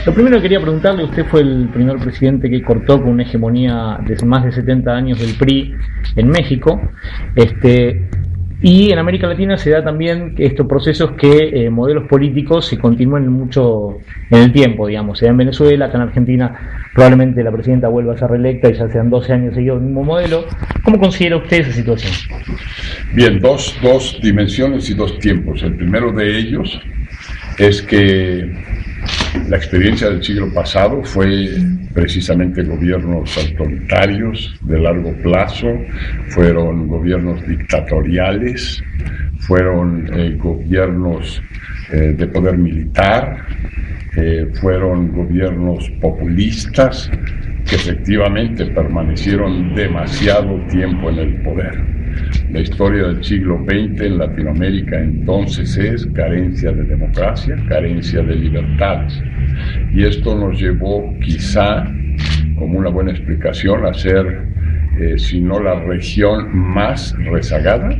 Lo primero que quería preguntarle, usted fue el primer presidente que cortó con una hegemonía de más de 70 años del PRI en México. Y en América Latina se da también estos procesos que modelos políticos se continúan mucho en el tiempo, digamos. Se da en Venezuela, acá en Argentina probablemente la presidenta vuelva a ser reelecta y ya sean 12 años seguidos el mismo modelo. ¿Cómo considera usted esa situación? Bien, dos dimensiones y dos tiempos. El primero de ellos es que la experiencia del siglo pasado fue precisamente gobiernos autoritarios de largo plazo, fueron gobiernos dictatoriales, fueron gobiernos de poder militar, fueron gobiernos populistas que efectivamente permanecieron demasiado tiempo en el poder. La historia del siglo XX en Latinoamérica entonces es carencia de democracia, carencia de libertades. Y esto nos llevó quizá, como una buena explicación, a ser, si no la región más rezagada,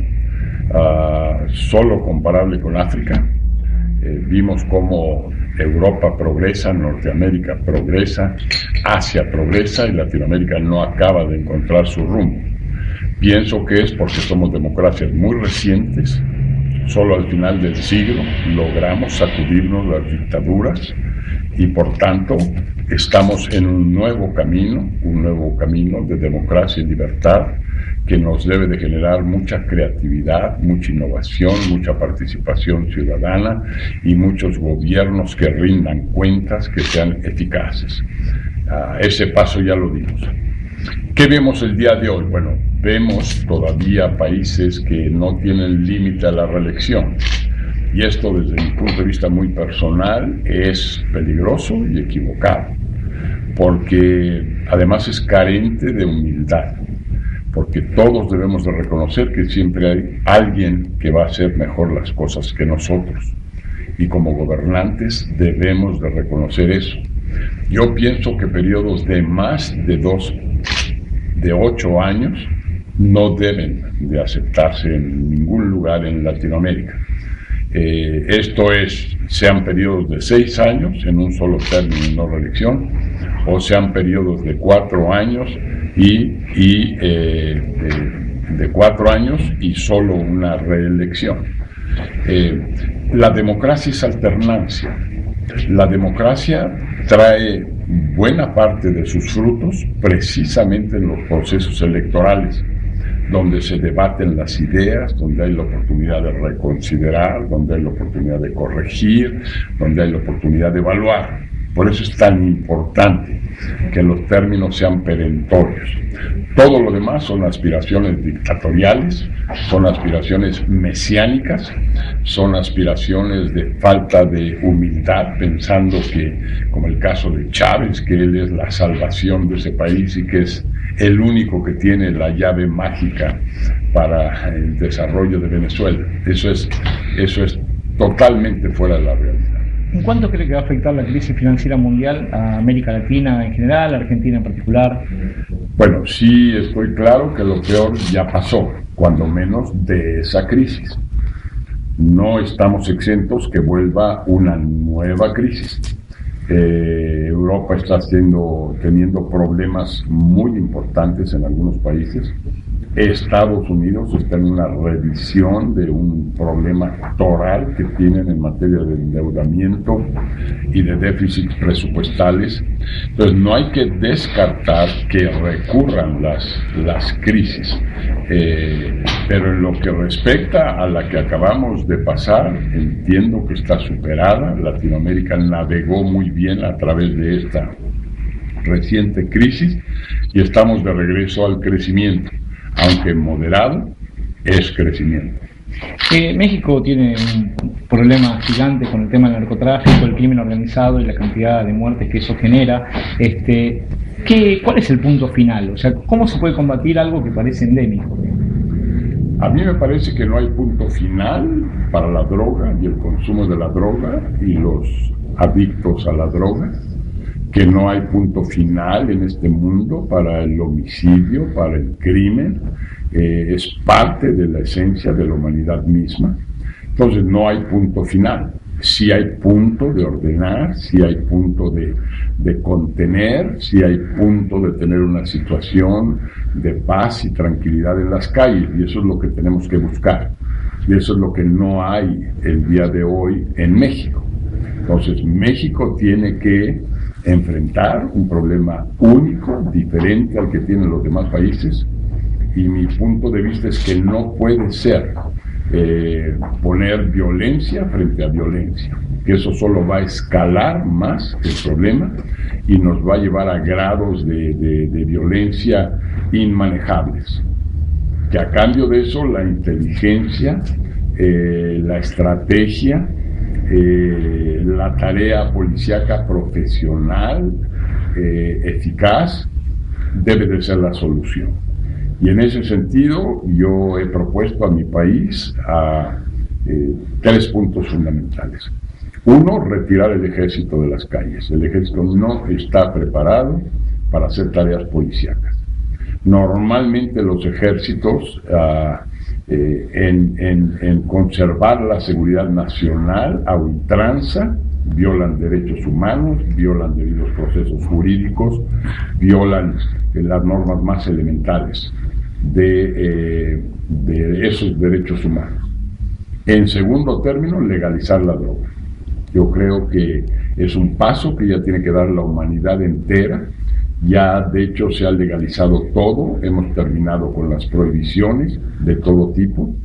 solo comparable con África. Vimos cómo Europa progresa, Norteamérica progresa, Asia progresa y Latinoamérica no acaba de encontrar su rumbo. Pienso que es porque somos democracias muy recientes, solo al final del siglo logramos sacudirnos las dictaduras y por tanto estamos en un nuevo camino de democracia y libertad que nos debe de generar mucha creatividad, mucha innovación, mucha participación ciudadana y muchos gobiernos que rindan cuentas, que sean eficaces. Ese paso ya lo dimos. ¿Qué vemos el día de hoy? Bueno, vemos todavía países que no tienen límite a la reelección. Y esto, desde mi punto de vista muy personal, es peligroso y equivocado, porque además es carente de humildad, porque todos debemos de reconocer que siempre hay alguien que va a hacer mejor las cosas que nosotros. Y como gobernantes debemos de reconocer eso. Yo pienso que periodos de más de 8 años no deben de aceptarse en ningún lugar en Latinoamérica. Esto es, sean periodos de 6 años en un solo término y no reelección, o sean periodos de 4 años de 4 años y solo una reelección. La democracia es alternancia. La democracia trae buena parte de sus frutos precisamente en los procesos electorales, donde se debaten las ideas, donde hay la oportunidad de reconsiderar, donde hay la oportunidad de corregir, donde hay la oportunidad de evaluar. Por eso es tan importante que los términos sean perentorios. Todo lo demás son aspiraciones dictatoriales, son aspiraciones mesiánicas, son aspiraciones de falta de humildad, pensando que, como el caso de Chávez, que él es la salvación de ese país y que es el único que tiene la llave mágica para el desarrollo de Venezuela. Eso es totalmente fuera de la realidad. ¿En cuánto cree que va a afectar la crisis financiera mundial a América Latina en general, a Argentina en particular? Bueno, sí estoy claro que lo peor ya pasó, cuando menos de esa crisis. No estamos exentos que vuelva una nueva crisis. Europa está teniendo problemas muy importantes en algunos países. Estados Unidos está en una revisión de un problema toral que tienen en materia de endeudamiento y de déficits presupuestales. Entonces no hay que descartar que recurran las crisis, pero en lo que respecta a la que acabamos de pasar, entiendo que está superada. Latinoamérica navegó muy bien a través de esta reciente crisis y estamos de regreso al crecimiento. Aunque moderado, es crecimiento. México tiene un problema gigante con el tema del narcotráfico, el crimen organizado y la cantidad de muertes que eso genera. ¿Cuál es el punto final? O sea, ¿cómo se puede combatir algo que parece endémico? A mí me parece que no hay punto final para la droga y el consumo de la droga y los adictos a la droga, que no hay punto final en este mundo para el homicidio, para el crimen, es parte de la esencia de la humanidad misma. Entonces no hay punto final. sí hay punto de ordenar, sí hay punto de contener, sí hay punto de tener una situación de paz y tranquilidad en las calles, y eso es lo que tenemos que buscar, y eso es lo que no hay el día de hoy en México. Entonces México tiene que enfrentar un problema único, diferente al que tienen los demás países, y mi punto de vista es que no puede ser poner violencia frente a violencia, que eso solo va a escalar más el problema y nos va a llevar a grados de violencia inmanejables, que a cambio de eso la inteligencia, la estrategia, la tarea policíaca profesional, eficaz, debe de ser la solución. Y en ese sentido yo he propuesto a mi país tres puntos fundamentales. Uno, retirar el ejército de las calles. El ejército no está preparado para hacer tareas policíacas. Normalmente los ejércitos en conservar la seguridad nacional a ultranza violan derechos humanos, violan debidos procesos jurídicos, violan las normas más elementales de esos derechos humanos. En segundo término, legalizar la droga. Yo creo que es un paso que ya tiene que dar la humanidad entera. Ya de hecho se ha legalizado todo, hemos terminado con las prohibiciones de todo tipo.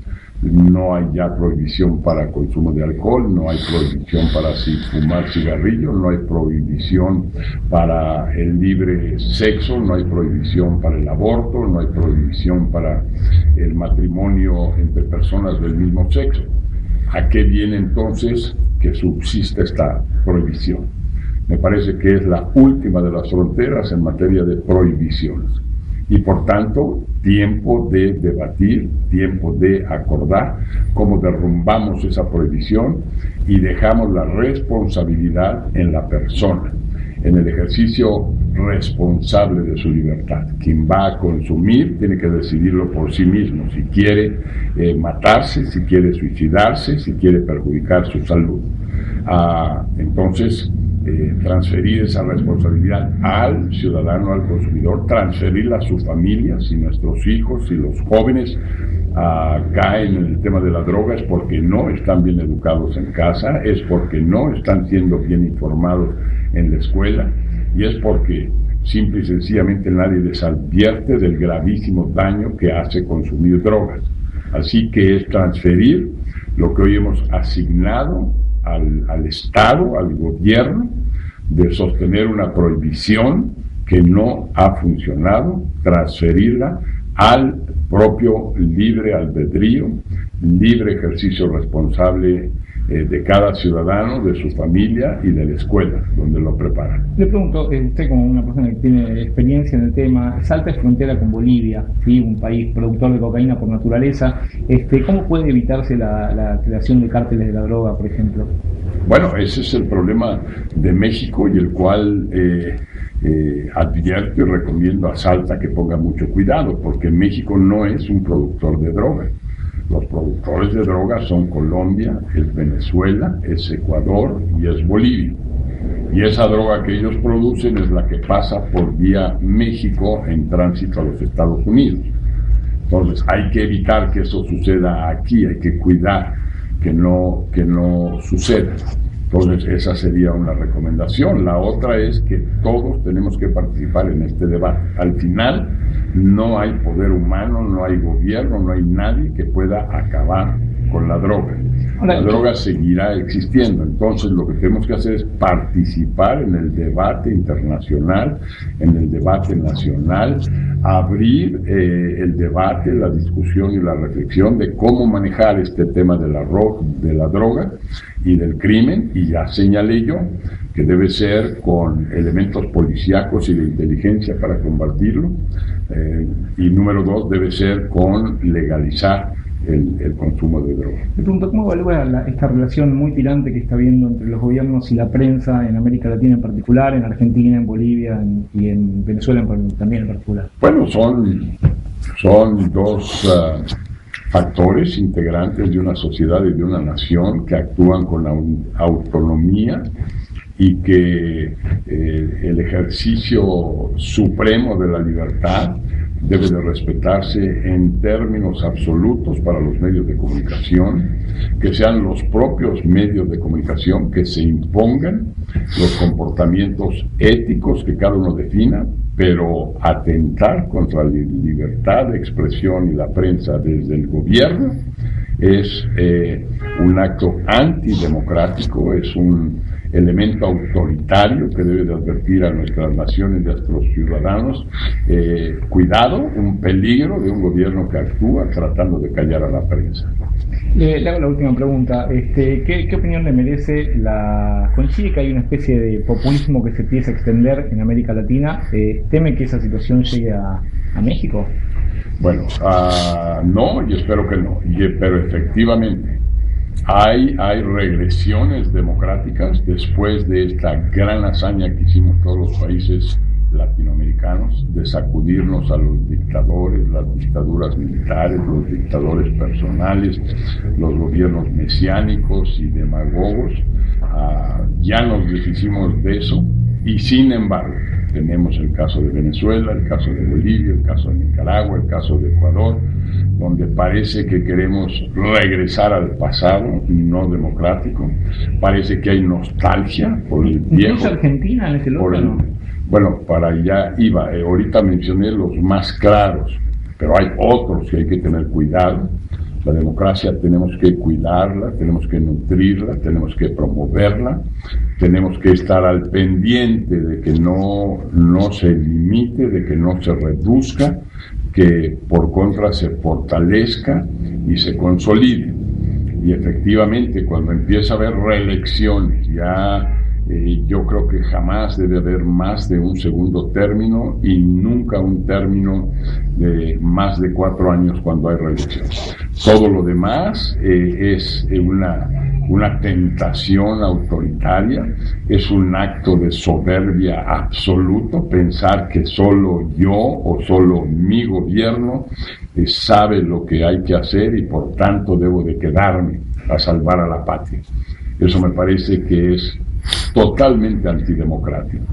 No hay ya prohibición para consumo de alcohol, no hay prohibición para fumar cigarrillo, no hay prohibición para el libre sexo, no hay prohibición para el aborto, no hay prohibición para el matrimonio entre personas del mismo sexo. ¿A qué viene entonces que subsista esta prohibición? Me parece que es la última de las fronteras en materia de prohibiciones. Y por tanto, tiempo de debatir, tiempo de acordar cómo derrumbamos esa prohibición y dejamos la responsabilidad en la persona, en el ejercicio responsable de su libertad. Quien va a consumir tiene que decidirlo por sí mismo, si quiere matarse, si quiere suicidarse, si quiere perjudicar su salud. Entonces, transferir esa responsabilidad al ciudadano, al consumidor, transferirla a su familia. Si nuestros hijos, si los jóvenes caen en el tema de la droga, es porque no están bien educados en casa, es porque no están siendo bien informados en la escuela, y es porque simple y sencillamente nadie les advierte del gravísimo daño que hace consumir drogas. Así que es transferir lo que hoy hemos asignado al Estado, al gobierno, de sostener una prohibición que no ha funcionado, transferirla al propio libre albedrío, libre ejercicio responsable de cada ciudadano, de su familia y de la escuela donde lo preparan. Le pregunto, usted como una persona que tiene experiencia en el tema, Salta es frontera con Bolivia, ¿sí? Un país productor de cocaína por naturaleza. ¿Cómo puede evitarse la creación de cárteles de la droga, por ejemplo? Bueno, ese es el problema de México, y el cual advierto y recomiendo a Salta que ponga mucho cuidado, porque México no es un productor de droga. Los productores de droga son Colombia, es Venezuela, es Ecuador y es Bolivia. Y esa droga que ellos producen es la que pasa por vía México en tránsito a los Estados Unidos. Entonces hay que evitar que eso suceda aquí, hay que cuidar que no suceda. Entonces esa sería una recomendación. La otra es que todos tenemos que participar en este debate. Al final no hay poder humano, no hay gobierno, no hay nadie que pueda acabar con la droga. La droga seguirá existiendo. Entonces lo que tenemos que hacer es participar en el debate internacional, en el debate nacional, abrir el debate, la discusión y la reflexión de cómo manejar este tema de la droga y del crimen. Y ya señalé yo que debe ser con elementos policíacos y de inteligencia para combatirlo, y número 2, debe ser con legalizar el consumo de droga. Me pregunto, ¿cómo evalúa esta relación muy tirante que está habiendo entre los gobiernos y la prensa en América Latina en particular, en Argentina, en Bolivia y en Venezuela también en particular? Bueno, son dos factores integrantes de una sociedad y de una nación que actúan con autonomía y que el ejercicio supremo de la libertad debe de respetarse en términos absolutos para los medios de comunicación, que sean los propios medios de comunicación que se impongan los comportamientos éticos que cada uno defina, pero atentar contra la libertad de expresión y la prensa desde el gobierno es un acto antidemocrático, es un elemento autoritario que debe de advertir a nuestras naciones y a nuestros ciudadanos, cuidado, un peligro de un gobierno que actúa tratando de callar a la prensa. Le hago la última pregunta. ¿Qué opinión le merece coincide que hay una especie de populismo que se empieza a extender en América Latina? ¿Teme que esa situación llegue a México? Bueno, no, y espero que no, pero efectivamente hay regresiones democráticas después de esta gran hazaña que hicimos todos los países latinoamericanos de sacudirnos a los dictadores, las dictaduras militares, los dictadores personales, los gobiernos mesiánicos y demagogos. Ya nos deshicimos de eso y sin embargo tenemos el caso de Venezuela, el caso de Bolivia, el caso de Nicaragua, el caso de Ecuador, donde parece que queremos regresar al pasado no democrático. Parece que hay nostalgia por el viejo. ¿Incluso Argentina en ese lugar? Bueno, para allá iba. Ahorita mencioné los más claros, pero hay otros que hay que tener cuidado. La democracia tenemos que cuidarla, tenemos que nutrirla, tenemos que promoverla, tenemos que estar al pendiente de que no se limite, de que no se reduzca, que por contra se fortalezca y se consolide. Y efectivamente, cuando empieza a haber reelecciones, yo creo que jamás debe haber más de un segundo término y nunca un término de más de 4 años cuando hay reelección. Todo lo demás es una tentación autoritaria, es un acto de soberbia absoluto, pensar que solo yo o solo mi gobierno sabe lo que hay que hacer y por tanto debo de quedarme a salvar a la patria. Eso me parece que es totalmente antidemocrático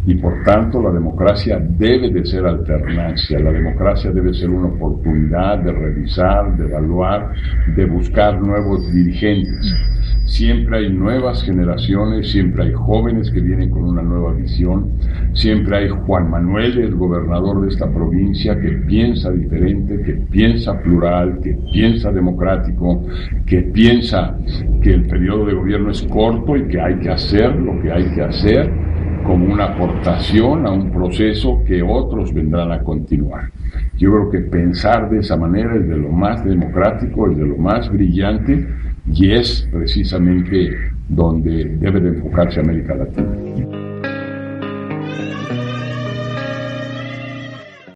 y por tanto la democracia debe de ser alternancia, la democracia debe ser una oportunidad de revisar, de evaluar, de buscar nuevos dirigentes. Siempre hay nuevas generaciones, siempre hay jóvenes que vienen con una nueva visión, siempre hay Juan Manuel, el gobernador de esta provincia, que piensa diferente, que piensa plural, que piensa democrático, que piensa que el periodo de gobierno es corto y que hay que hacer lo que hay que hacer como una aportación a un proceso que otros vendrán a continuar. Yo creo que pensar de esa manera es de lo más democrático, es de lo más brillante y es precisamente donde debe de enfocarse América Latina.